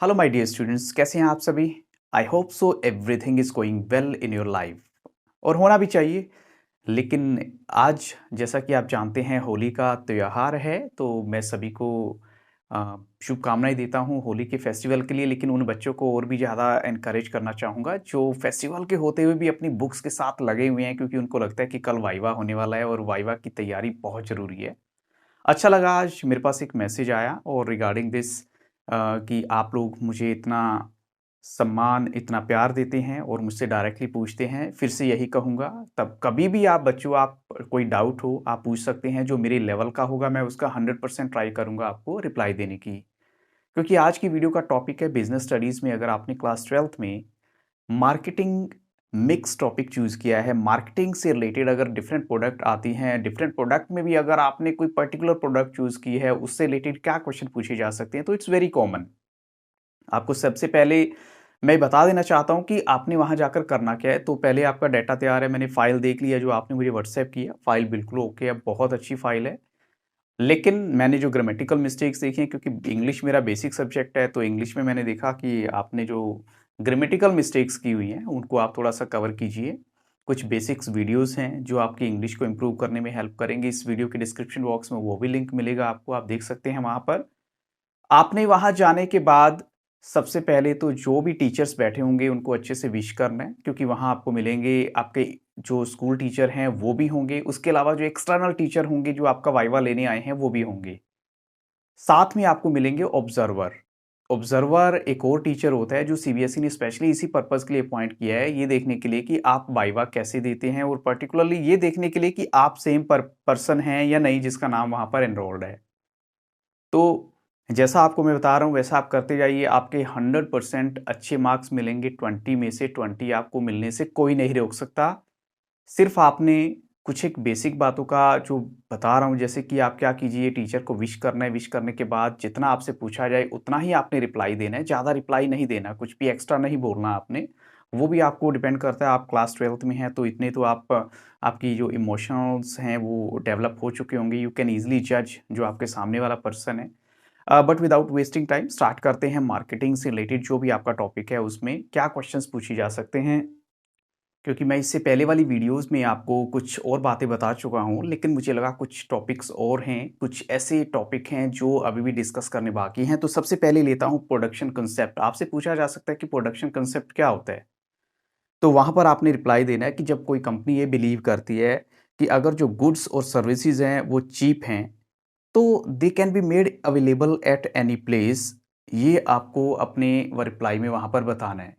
Hello my dear students, कैसे हैं आप सभी। I hope so everything is going well in your life और होना भी चाहिए। लेकिन आज जैसा कि आप जानते हैं होली का त्यौहार है, तो मैं सभी को शुभकामनाएं देता हूं होली के फेस्टिवल के लिए। लेकिन उन बच्चों को और भी ज़्यादा एनकरेज करना चाहूँगा जो फेस्टिवल के होते हुए भी अपनी बुक्स के साथ लगे हुए हैं, क्योंकि उनको लगता है कि कल वाइवा होने वाला है और वाइवा की तैयारी बहुत ज़रूरी है। अच्छा लगा आज मेरे पास एक मैसेज आया और रिगार्डिंग दिस कि आप लोग मुझे इतना सम्मान, इतना प्यार देते हैं और मुझसे डायरेक्टली पूछते हैं। फिर से यही कहूँगा, तब कभी भी आप बच्चों, आप कोई डाउट हो आप पूछ सकते हैं। जो मेरे लेवल का होगा मैं उसका 100% ट्राई करूँगा आपको रिप्लाई देने की। क्योंकि आज की वीडियो का टॉपिक है बिज़नेस स्टडीज़ में अगर आपने क्लास 12th में मार्केटिंग मिक्स टॉपिक चूज़ किया है, मार्केटिंग से रिलेटेड अगर डिफरेंट प्रोडक्ट आती हैं, डिफरेंट प्रोडक्ट में भी अगर आपने कोई पर्टिकुलर प्रोडक्ट चूज़ की है, उससे रिलेटेड क्या क्वेश्चन पूछे जा सकते हैं, तो इट्स वेरी कॉमन। आपको सबसे पहले मैं बता देना चाहता हूँ कि आपने वहाँ जाकर करना क्या है। तो पहले आपका डाटा तैयार है, मैंने फ़ाइल देख लिया जो आपने मुझे व्हाट्सएप किया, फ़ाइल बिल्कुल ओके है, बहुत अच्छी फ़ाइल है। लेकिन मैंने जो ग्रामेटिकल मिस्टेक्स देखी हैं, क्योंकि इंग्लिश मेरा बेसिक सब्जेक्ट है, तो इंग्लिश में मैंने देखा कि आपने जो ग्रामेटिकल मिस्टेक्स की हुई हैं, उनको आप थोड़ा-सा कवर कीजिए। कुछ बेसिक्स वीडियोज़ हैं, जो आपकी इंग्लिश को इम्प्रूव करने में हेल्प करेंगे। इस वीडियो के डिस्क्रिप्शन बॉक्स में वो भी लिंक मिलेगा आपको, आप देख सकते हैं वहाँ पर। आपने वहाँ जाने के बाद सबसे पहले तो जो भी टीचर्स बैठे होंगे उनको अच्छे से विश करना है, क्योंकि वहाँ आपको मिलेंगे आपके जो स्कूल टीचर हैं वो भी होंगे, उसके अलावा जो एक्सटर्नल टीचर होंगे जो आपका वाइवा लेने आए हैं वो भी होंगे। साथ में आपको मिलेंगे ऑब्जर्वर। ऑब्जर्वर एक और टीचर होता है जो सीबीएसई ने स्पेशली इसी पर्पज़ के लिए अपॉइंट किया है, ये देखने के लिए कि आप वाइवा कैसे देते हैं और पर्टिकुलरली ये देखने के लिए कि आप सेम पर्सन हैं या नहीं जिसका नाम वहाँ पर एनरोल्ड है। तो जैसा आपको मैं बता रहा हूँ वैसा आप करते जाइए, आपके 100% अच्छे मार्क्स मिलेंगे। 20 में से 20 आपको मिलने से कोई नहीं रोक सकता। सिर्फ आपने कुछ एक बेसिक बातों का जो बता रहा हूँ, जैसे कि आप क्या कीजिए, टीचर को विश करना है, विश करने के बाद जितना आपसे पूछा जाए उतना ही आपने रिप्लाई देना है, ज़्यादा रिप्लाई नहीं देना, कुछ भी एक्स्ट्रा नहीं बोलना आपने। वो भी आपको डिपेंड करता है, आप क्लास 12th में हैं तो इतने तो आप आपकी जो इमोशंस हैं वो डेवलप हो चुके होंगे, यू कैन ईज़िली जज जो आपके सामने वाला पर्सन है। But without wasting time start करते हैं मार्केटिंग से रिलेटेड जो भी आपका टॉपिक है उसमें क्या क्वेश्चंस पूछे जा सकते हैं। क्योंकि मैं इससे पहले वाली वीडियोस में आपको कुछ और बातें बता चुका हूँ, लेकिन मुझे लगा कुछ टॉपिक्स और हैं, कुछ ऐसे टॉपिक हैं जो अभी भी डिस्कस करने बाकी हैं। तो सबसे पहले लेता हूँ प्रोडक्शन कंसेप्ट। आपसे पूछा जा सकता है कि प्रोडक्शन कंसेप्ट क्या होता है? तो वहाँ पर आपने रिप्लाई देना है कि जब कोई कंपनी ये बिलीव करती है कि अगर जो गुड्स और सर्विसेज़ हैं वो चीप हैं, तो they can be made available at any place. ये आपको अपने रिप्लाई में वहाँ पर बताना है।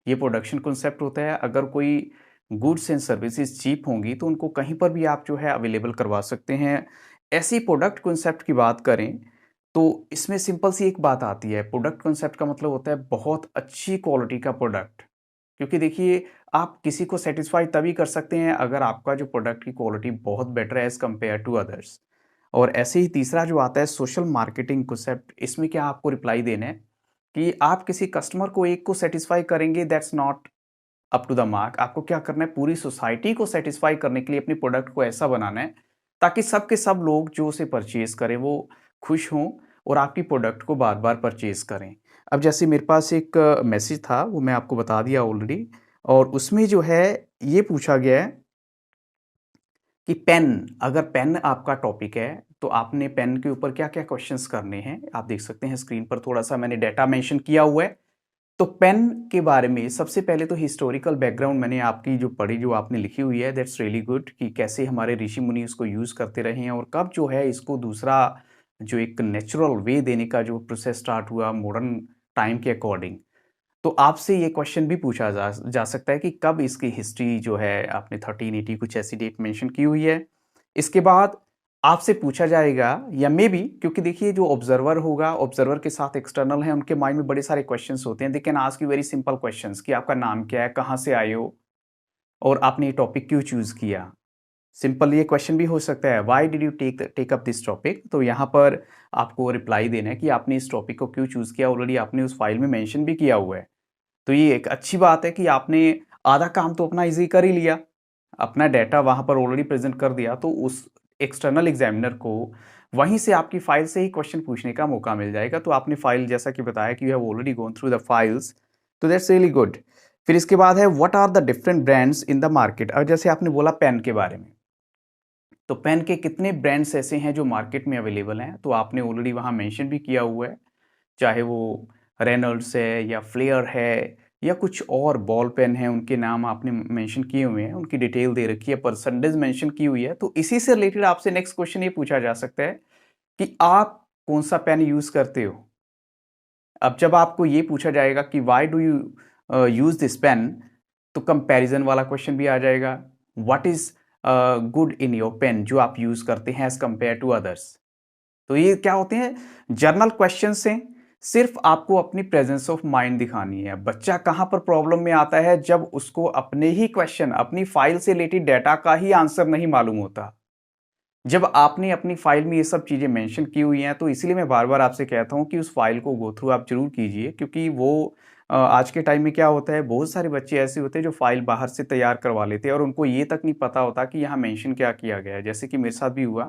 ये प्रोडक्शन कॉन्सेप्ट होता है, अगर कोई गुड्स एंड सर्विसेज चीप होंगी तो उनको कहीं पर भी आप जो है अवेलेबल करवा सकते हैं। ऐसी प्रोडक्ट कॉन्सेप्ट की बात करें तो इसमें सिंपल सी एक बात आती है, प्रोडक्ट कॉन्सेप्ट का मतलब होता है बहुत अच्छी क्वालिटी का प्रोडक्ट। क्योंकि देखिए, आप किसी को सैटिस्फाई तभी कर सकते हैं अगर आपका जो प्रोडक्ट की क्वालिटी बहुत बेटर है एज़ कम्पेयर टू अदर्स। और ऐसे ही तीसरा जो आता है सोशल मार्केटिंग कॉन्सेप्ट, इसमें क्या आपको रिप्लाई देना है कि आप किसी कस्टमर को एक को सैटिस्फाई करेंगे, that's not up to the mark. आपको क्या करना है, पूरी सोसाइटी को सैटिस्फाई करने के लिए अपने प्रोडक्ट को ऐसा बनाना है ताकि सब के सब लोग जो उसे परचेज करें वो खुश हों और आपकी प्रोडक्ट को बार बार परचेज करें। अब जैसे मेरे पास एक मैसेज था वो मैं आपको बता दिया ऑलरेडी, और उसमें जो है ये पूछा गया है कि पेन, अगर पेन आपका टॉपिक है तो आपने पेन के ऊपर क्या क्या क्वेश्चंस करने हैं। आप देख सकते हैं स्क्रीन पर, थोड़ा सा मैंने डाटा मेंशन किया हुआ है। तो पेन के बारे में सबसे पहले तो हिस्टोरिकल बैकग्राउंड मैंने आपकी जो पढ़ी, जो आपने लिखी हुई है, दैट्स रियली गुड, कि कैसे हमारे ऋषि मुनि इसको यूज़ करते रहे हैं और कब जो है इसको दूसरा जो एक नेचुरल वे देने का जो प्रोसेस स्टार्ट हुआ मॉडर्न टाइम के अकॉर्डिंग। तो आपसे ये क्वेश्चन भी पूछा जा सकता है कि कब इसकी हिस्ट्री जो है, आपने 1380 कुछ ऐसी डेट मेंशन की हुई है। इसके बाद आपसे पूछा जाएगा, या मे बी, क्योंकि देखिए जो ऑब्जर्वर होगा, ऑब्जर्वर के साथ एक्सटर्नल है, उनके माइंड में बड़े सारे क्वेश्चंस होते हैं। They can ask you very simple questions कि आपका नाम क्या है, कहाँ से आए हो और आपने ये टॉपिक क्यों चूज़ किया। सिंपल ये क्वेश्चन भी हो सकता है, why did you take up this topic. तो यहाँ पर आपको रिप्लाई देना है कि आपने इस टॉपिक को क्यों चूज़ किया, ऑलरेडी आपने उस फाइल में मेंशन भी किया हुआ है। तो ये एक अच्छी बात है कि आपने आधा काम तो अपना ईज़ी कर ही लिया। अपना डाटा वहाँ पर ऑलरेडी प्रेज़ेंट कर दिया, तो उस एक्सटर्नल एग्ज़ामिनर को वहीं से आपकी फाइल से ही क्वेश्चन पूछने का मौका मिल जाएगा। तो आपने फाइल जैसा कि बताया कि you have already gone through the files, तो दैट्स रियली गुड। फिर इसके बाद है what are the different brands in the market. और जैसे आपने बोला पेन के बारे में, तो पेन के कितने ब्रांड्स ऐसे हैं जो मार्केट में अवेलेबल हैं, तो आपने ऑलरेडी वहाँ मेंशन भी किया हुआ है, चाहे वो रेनॉल्ड्स है या फ्लेयर है या कुछ और बॉल पेन है, उनके नाम आपने मेंशन किए हुए हैं, उनकी डिटेल दे रखी है, परसेंटेज मेंशन की हुई है। तो इसी से रिलेटेड आपसे नेक्स्ट क्वेश्चन ये पूछा जा सकता है कि आप कौन सा पेन यूज करते हो। अब जब आपको ये पूछा जाएगा कि why do you use this pen, तो कंपैरिजन वाला क्वेश्चन भी आ जाएगा। What is good in your pen जो आप यूज करते हैं एज कंपेयर टू अदर्स। तो ये क्या होते हैं, जर्नल क्वेश्चन से सिर्फ आपको अपनी प्रेजेंस ऑफ माइंड दिखानी है। बच्चा कहां पर प्रॉब्लम में आता है, जब उसको अपने ही क्वेश्चन, अपनी फाइल से रिलेटेड डाटा का ही आंसर नहीं मालूम होता। जब आपने अपनी फाइल में ये सब चीजें मेंशन की हुई हैं, तो इसलिए मैं बार बार आपसे कहता हूं कि उस फाइल को गो थ्रू आप जरूर कीजिए, क्योंकि वो आज के टाइम में क्या होता है, बहुत सारे बच्चे ऐसे होते हैं जो फाइल बाहर से तैयार करवा लेते हैं और उनको ये तक नहीं पता होता कि यहाँ मेंशन क्या किया गया है। जैसे कि मेरे साथ भी हुआ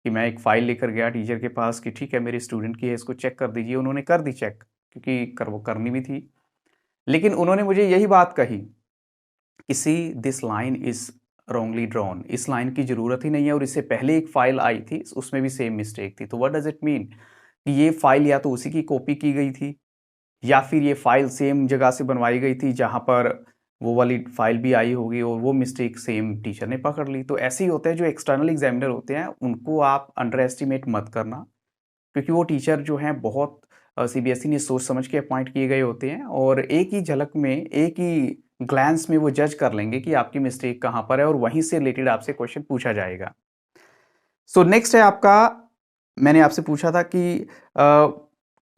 कि मैं एक फाइल लेकर गया टीचर के पास कि ठीक है मेरे स्टूडेंट की है, इसको चेक कर दीजिए। उन्होंने कर दी चेक, क्योंकि वो करनी भी थी। लेकिन उन्होंने मुझे यही बात कही कि see this line is wrongly drawn, इस लाइन की जरूरत ही नहीं है, और इससे पहले एक फाइल आई थी उसमें भी सेम मिस्टेक थी। तो व्हाट डज इट मीन कि ये फाइल या तो उसी की कॉपी की गई थी या फिर ये फाइल सेम जगह से बनवाई गई थी जहां पर वो वाली फाइल भी आई होगी और वो मिस्टेक सेम टीचर ने पकड़ ली। तो ऐसे ही होता है, जो एक्सटर्नल एग्जामिनर होते हैं उनको आप अंडर एस्टिमेट मत करना, क्योंकि वो टीचर जो हैं बहुत सीबीएसई ने सोच समझ के अपॉइंट किए गए होते हैं, और एक ही झलक में, एक ही ग्लैंस में वो जज कर लेंगे कि आपकी मिस्टेक कहाँ पर है, और वहीं से रिलेटेड आपसे क्वेश्चन पूछा जाएगा। सो नेक्स्ट है आपका, मैंने आपसे पूछा था कि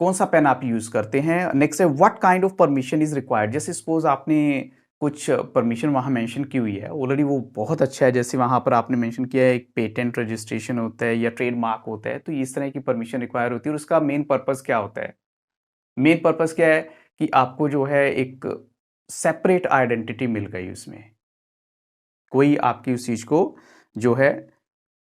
कौन सा पेन आप यूज करते हैं। नेक्स्ट है what kind of permission is required. जैसे सपोज आपने कुछ परमिशन वहाँ मेंशन की हुई है ऑलरेडी, वो बहुत अच्छा है। जैसे वहाँ पर आपने मेंशन किया है एक पेटेंट रजिस्ट्रेशन होता है या ट्रेडमार्क होता है, तो इस तरह की परमिशन रिक्वायर होती है। और उसका मेन पर्पस क्या होता है, मेन पर्पस क्या है कि आपको जो है एक सेपरेट आइडेंटिटी मिल गई उसमें, कोई आपकी उस चीज़ को जो है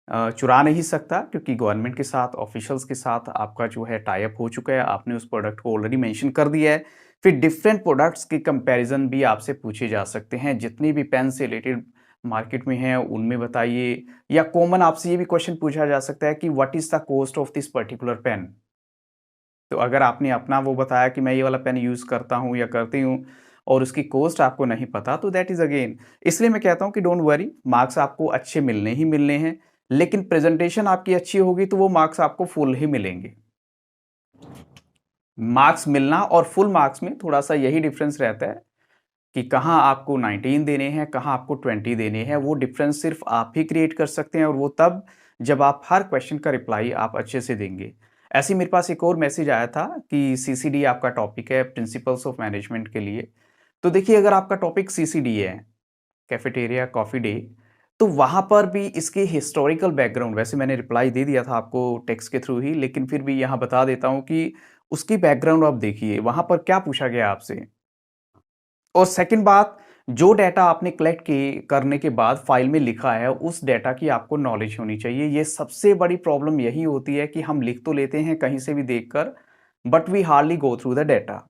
चुरा नहीं सकता, क्योंकि गवर्नमेंट के साथ, ऑफिशियल्स के साथ आपका जो है टाई अप हो चुका है, आपने उस प्रोडक्ट को ऑलरेडी मेंशन कर दिया है। फिर डिफरेंट प्रोडक्ट्स के कंपैरिजन भी आपसे पूछे जा सकते हैं, जितनी भी पेन से रिलेटेड मार्केट में हैं उनमें बताइए, या कॉमन आपसे ये भी क्वेश्चन पूछा जा सकता है कि what is the cost of this particular pen. तो अगर आपने अपना वो बताया कि मैं ये वाला पेन यूज करता हूँ या करती हूँ, और उसकी कॉस्ट आपको नहीं पता, तो दैट इज अगेन, इसलिए मैं कहता हूँ कि डोंट वरी, मार्क्स आपको अच्छे मिलने ही मिलने हैं। लेकिन प्रेजेंटेशन आपकी अच्छी होगी तो वो मार्क्स आपको फुल ही मिलेंगे। मार्क्स मिलना और फुल मार्क्स में थोड़ा सा यही डिफरेंस रहता है कि कहाँ आपको 19 देने हैं, कहाँ आपको 20 देने हैं। वो डिफरेंस सिर्फ आप ही क्रिएट कर सकते हैं, और वो तब जब आप हर क्वेश्चन का रिप्लाई आप अच्छे से देंगे। ऐसे ही मेरे पास एक और मैसेज आया था कि सीसीडी आपका टॉपिक है प्रिंसिपल्स ऑफ मैनेजमेंट के लिए। तो देखिए, अगर आपका टॉपिक सीसीडी है, कैफेटेरिया कॉफी डे, तो वहां पर भी इसके हिस्टोरिकल बैकग्राउंड, वैसे मैंने रिप्लाई दे दिया था आपको टेक्स्ट के थ्रू ही, लेकिन फिर भी यहाँ बता देता हूँ कि उसकी बैकग्राउंड आप देखिए वहां पर क्या पूछा गया आपसे। और सेकंड बात, जो डेटा आपने कलेक्ट करने के बाद फाइल में लिखा है, उस डेटा की आपको नॉलेज होनी चाहिए। ये सबसे बड़ी प्रॉब्लम यही होती है कि हम लिख तो लेते हैं कहीं से भी देखकर, but we hardly go through the data,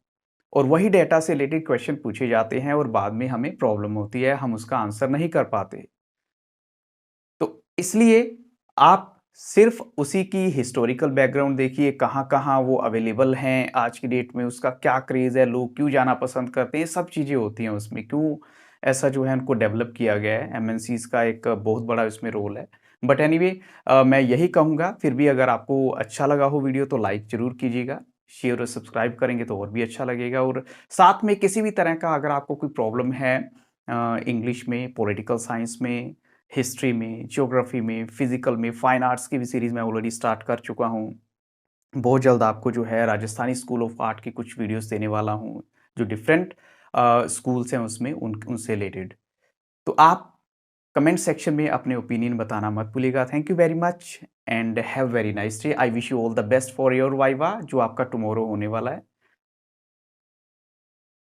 और वही डेटा से रिलेटेड क्वेश्चन पूछे जाते हैं और बाद में हमें प्रॉब्लम होती है, हम उसका आंसर नहीं कर पाते। तो इसलिए आप सिर्फ उसी की हिस्टोरिकल बैकग्राउंड देखिए, कहाँ-कहाँ वो अवेलेबल हैं आज की डेट में, उसका क्या क्रेज़ है, लोग क्यों जाना पसंद करते हैं, सब चीज़ें होती हैं उसमें, क्यों ऐसा जो है उनको डेवलप किया गया है। एमएनसीज़ का एक बहुत बड़ा इसमें रोल है। बट एनीवे, मैं यही कहूँगा, फिर भी अगर आपको अच्छा लगा हो वीडियो तो लाइक ज़रूर कीजिएगा, शेयर और सब्सक्राइब करेंगे तो और भी अच्छा लगेगा। और साथ में किसी भी तरह का अगर आपको कोई प्रॉब्लम है इंग्लिश में, पॉलिटिकल साइंस में, हिस्ट्री में, ज्योग्राफी में, फिजिकल में, फाइन आर्ट्स की भी सीरीज़ मैं ऑलरेडी स्टार्ट कर चुका हूँ। बहुत जल्द आपको जो है राजस्थानी स्कूल ऑफ आर्ट की कुछ वीडियोस देने वाला हूँ, जो डिफरेंट स्कूल्स हैं उसमें उनसे रिलेटेड। तो आप कमेंट सेक्शन में अपने ओपिनियन बताना मत भूलिएगा। Thank you very much and have very nice day. I wish you all the best for your viva, जो आपका टुमारो होने वाला है।